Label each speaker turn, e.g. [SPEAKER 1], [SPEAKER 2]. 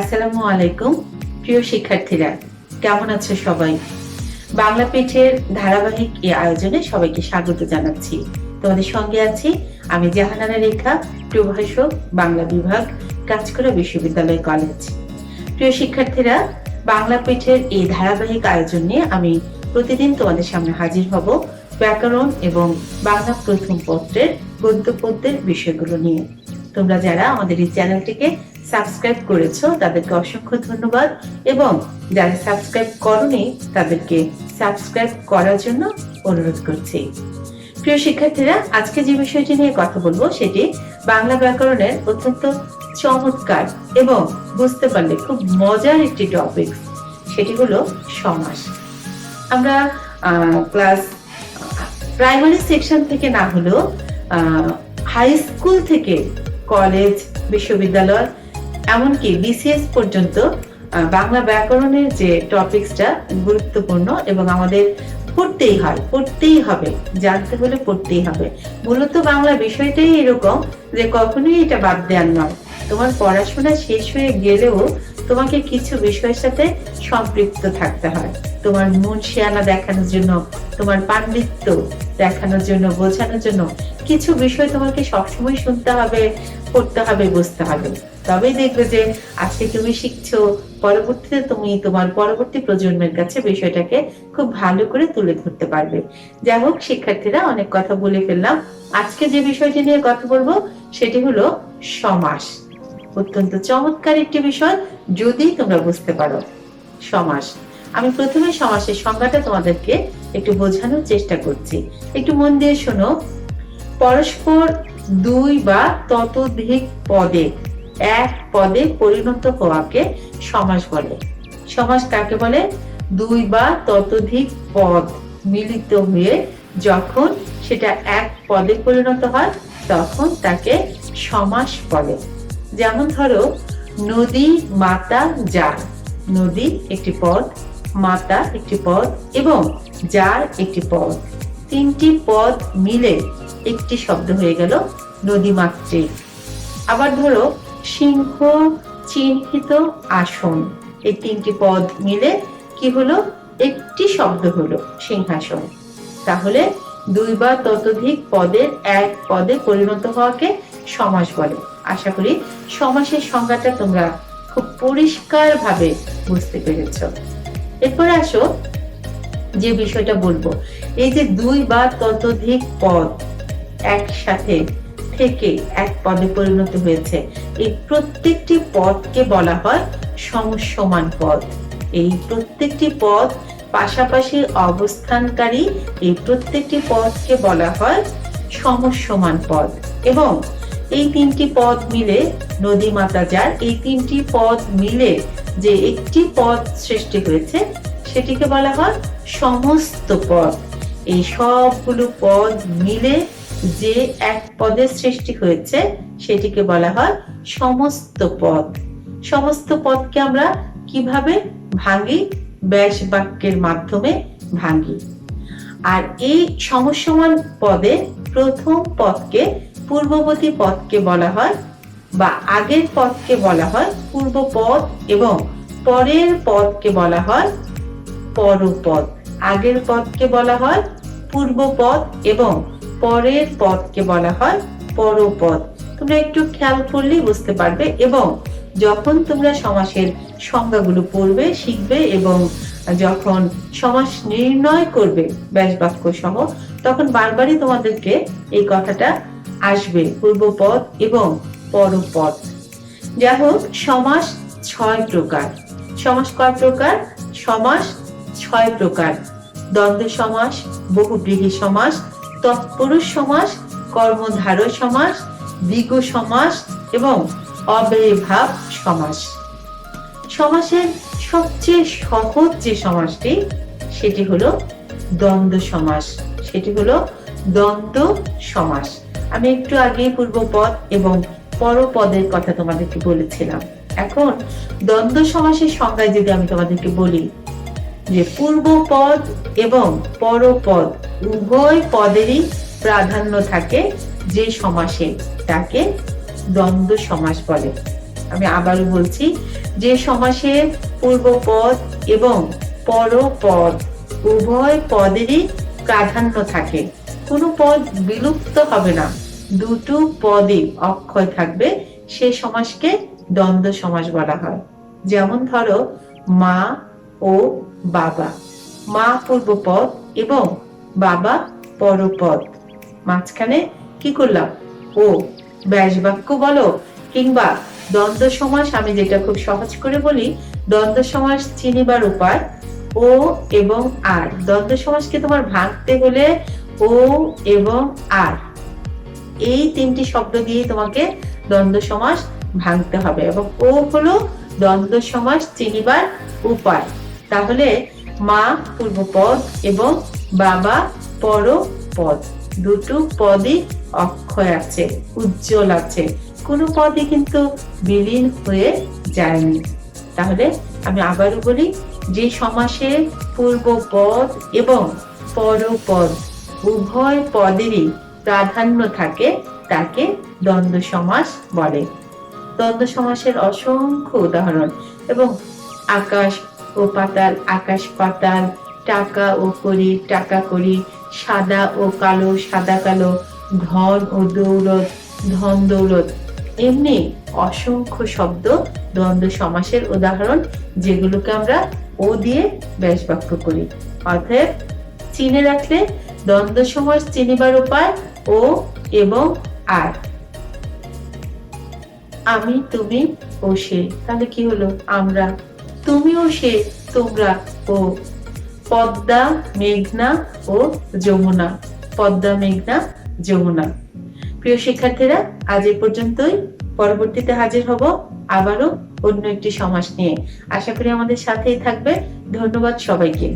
[SPEAKER 1] আসসালামু আলাইকুম প্রিয় শিক্ষার্থীরা, কেমন আছো সবাই? বাংলা পিঠের ধারাবাহিক এই আয়োজনে সবাইকে স্বাগত জানাচ্ছি। তোমাদের সঙ্গে আছি আমি জাহানারা রেখা, প্রভাষক, বাংলা বিভাগ, কাঁচকুড়া বিশ্ববিদ্যালয় কলেজ। প্রিয় শিক্ষার্থীরা, বাংলা পিঠের এই ধারাবাহিক আয়োজন নিয়ে আমি প্রতিদিন তোমাদের সামনে হাজির হব ব্যাকরণ এবং বাংলা প্রথম পত্রের গদ্য পদ্যের বিষয়গুলো নিয়ে। তোমরা যারা আমাদের এই চ্যানেলটিকে সাবস্ক্রাইব করেছো তাদেরকে অসংখ্য ধন্যবাদ, এবং যারা সাবস্ক্রাইব করোনি তাদেরকে সাবস্ক্রাইব করার জন্য অনুরোধ করছি। প্রিয় শিক্ষার্থীরা, আজকে যে বিষয়টি নিয়ে কথা বলবো সেটি বাংলা ব্যাকরণের অত্যন্ত চমৎকার এবং বুঝতে পারলে খুব মজার একটি টপিক, সেটি হলো সমাস। আমরা ক্লাস প্রাইমারি সেকশন থেকে না হলেও হাই স্কুল থেকে কলেজ, বিশ্ববিদ্যালয়, এমনকি বিসিএস পর্যন্ত বাংলা ব্যাকরণের যে টপিকসটা গুরুত্বপূর্ণ এবং আমাদের পড়তেই হবে, জানতে হলে পড়তেই হবে। মূলত বাংলা বিষয়টাই এরকম যে কখনোই এটা বাদ দেওয়ার নয়। তোমার পড়াশোনা শেষ হয়ে গেলেও তোমাকে কিছু বিষয়ের সাথে সম্পৃক্ত থাকতে হয়, তোমার মন শিয়ানা দেখানোর জন্য, তোমার পাণ্ডিত্য দেখানোর জন্য, বোঝানোর জন্য কিছু বিষয় তোমাকে সবসময় শুনতে হবে, পড়তে হবে, বুঝতে হবে। তবেই দেখবে যে আজকে তুমি শিখছো, পরবর্তীতে তুমি তোমার পরবর্তী প্রজন্মের কাছে বিষয়টাকে খুব ভালো করে তুলে ধরতে পারবে। যাই হোক শিক্ষার্থীরা, অনেক কথা বলে ফেললাম। আজকে যে বিষয়টি নিয়ে কথা বলবো সেটি হলো সমাস। অত্যন্ত চমৎকার একটি বিষয় যদি তোমরা বুঝতে পারো। সমাস, আমি প্রথমে সমাসের সংজ্ঞাটা তোমাদেরকে একটু বোঝানোর চেষ্টা করছি, একটু মন দিয়ে শোনো। পরস্পর দুই বা ততোধিক পদে এক পদে পরিণত হওয়াকে সমাস বলে। সমাস কাকে বলে? দুই বা ততোধিক পদ মিলিত হয়ে যখন সেটা এক পদে পরিণত হয় তখন তাকে সমাস বলে। যেমন ধরো, নদী, মাতা, যার। নদী একটি পদ, মাতা একটি পদ এবং যার একটি পদ। তিনটি পদ মিলে একটি শব্দ হয়ে গেল নদীমাতৃক। আবার ধরো, সিংহ, চিহ্নিত, আসন। এই তিনটি পদ মিলে কি হলো? একটি শব্দ হলো সিংহাসন। তাহলে দুই বা ততোধিক পদের এক পদে পরিণত হওয়াকে সমাস বলে। আশা করি সমাসের সংজ্ঞাটা তোমরা খুব পরিষ্কার ভাবে বুঝতে পেরেছ। এরপরে আসো যে বিষয়টা বলবো, এই যে দুই বা ততোধিক পদ একসাথে থেকে এক পদে পরিণত হয়েছে, এই প্রত্যেকটি পদকে বলা হয় সমসমান পদ। এই প্রত্যেকটি পদ পাশাপাশি অবস্থানকারী এই প্রত্যেকটি পদকে বলা হয় সমসমান পদ। এবং এই তিনটি পদ মিলে, নদী, মাতা, যার, এই তিনটি পদ মিলে যে একটি পদ সৃষ্টি হয়েছে সেটিকে বলা হয় সমস্ত পদ। এই সবগুলো পদ মিলে যে এক পদের সৃষ্টি হয়েছে সেটিকে বলা হয় সমস্ত পদ। সমস্ত পদকে আমরা কিভাবে ভাঙি? ব্যাস বাক্যের মাধ্যমে ভাঙি। আর এই সমসমান পদে প্রথম পদকে, পূর্ববর্তী পদকে বলা হয়, বা আগের পদকে বলা হয় পূর্বপদ এবং পরের পদকে বলা হয় পরপদ। আগের পদকে বলা হয় পূর্বপদ এবং পরের পদকে বলা হয় পরপদ। তোমরা একটু খেয়াল করলেই বুঝতে পারবে। এবং যখন তোমরা সমাসের সংজ্ঞাগুলো পড়বে, শিখবে এবং যখন সমাস নির্ণয় করবে ব্যাস বাক্য সহ, তখন বারবারই তোমাদেরকে এই কথাটা আসবে, পূর্বপদ এবং পরপদ। যাই হোক, সমাস 6 প্রকার। সমাস কয় প্রকার? সমাস 6 প্রকার। দ্বন্দ্ব সমাস, বহুব্রীহি সমাস, তৎপুরুষ সমাস, কর্মধারয় সমাস, দ্বিগু সমাস এবং অব্যয়ীভাব সমাস। সমাসের সবচেয়ে সহজ যে সমাসটি সেটি হলো দ্বন্দ্ব সমাস। সেটি হলো দ্বন্দ্ব সমাস। আমি একটু আগে পূর্বপদ এবং পরপদের কথা তোমাদেরকে বলেছিলাম। এখন দ্বন্দ্ব সমাসের সংজ্ঞায় যদি আমি তোমাদেরকে বলি যে পূর্বপদ এবং পরপদ উভয় পদেরই প্রাধান্য থাকে যে সমাসে, তাকে দ্বন্দ্ব সমাস বলে। আমি আবারও বলছি যে সমাসে পূর্বপদ এবং পরপদ উভয় পদেরই প্রাধান্য থাকে, কোনো পদ বিলুপ্ত হবে না, দুটো পদই অক্ষয় থাকবে, সে সমাসকে দ্বন্দ্ব সমাস বলা হয়। যেমন ধরো মা ও বাবা, মা পূর্বপদ এবং বাবা পরপদ, মাঝখানে কি করলাম ও। ব্যাস বাক্য বলো কিংবা দ্বন্দ্ব সমাস, আমি যেটা খুব সহজ করে বলি, দ্বন্দ্ব সমাস চিনিবার উপায় ও এবং আর। দ্বন্দ্ব সমাসকে তোমার ভাঙতে হলে ও এবং আর, এই তিনটি শব্দ দিয়ে তোমাকে দ্বন্দ্ব সমাস ভাঙতে হবে, এবং ও হলো দ্বন্দ্ব সমাস চিনিবার উপায়। তাহলে মা পূর্বপদ এবং বাবা পরপদ, দুটো পদই অক্ষয় আছে, উজ্জ্বল আছে, কোনো পদই কিন্তু বিলীন হয়ে যায়নি। তাহলে আমি আবারও বলি, যে সমাসে পূর্বপদ এবং পরপদ উভয় পদেরই প্রাধান্য থাকে তাকে দ্বন্দ্ব সমাস বলে। দ্বন্দ্ব সমাসের অসংখ্য উদাহরণ, এবং আকাশ ও পাতাল, আকাশ পাতাল, টাকা ও কড়ি, টাকা কড়ি, সাদা ও কালো, সাদা কালো, ধন ও দৌলত, ধন দৌলত, এমনি অসংখ্য শব্দ দ্বন্দ্ব সমাসের উদাহরণ, যেগুলোকে আমরা ও দিয়ে ব্যাস বাক্য করি। অতএব চিনে রাখলে দ্বন্দ্ব সমাস চিনিবার উপায় ও এবং আর। আমি, তুমি ও সে, তাহলে কি হলো আমরা, তুমি ও সে, তোমরা ও। পদ্মা মেঘনা ও যমুনা, পদ্মা মেঘনা যমুনা। প্রিয় শিক্ষার্থীরা, আজ এ পর্যন্তই। পরবর্তীতে হাজির হব আবারও অন্য একটি সমাস নিয়ে। আশা করি আমাদের সাথেই থাকবে। ধন্যবাদ সবাইকে।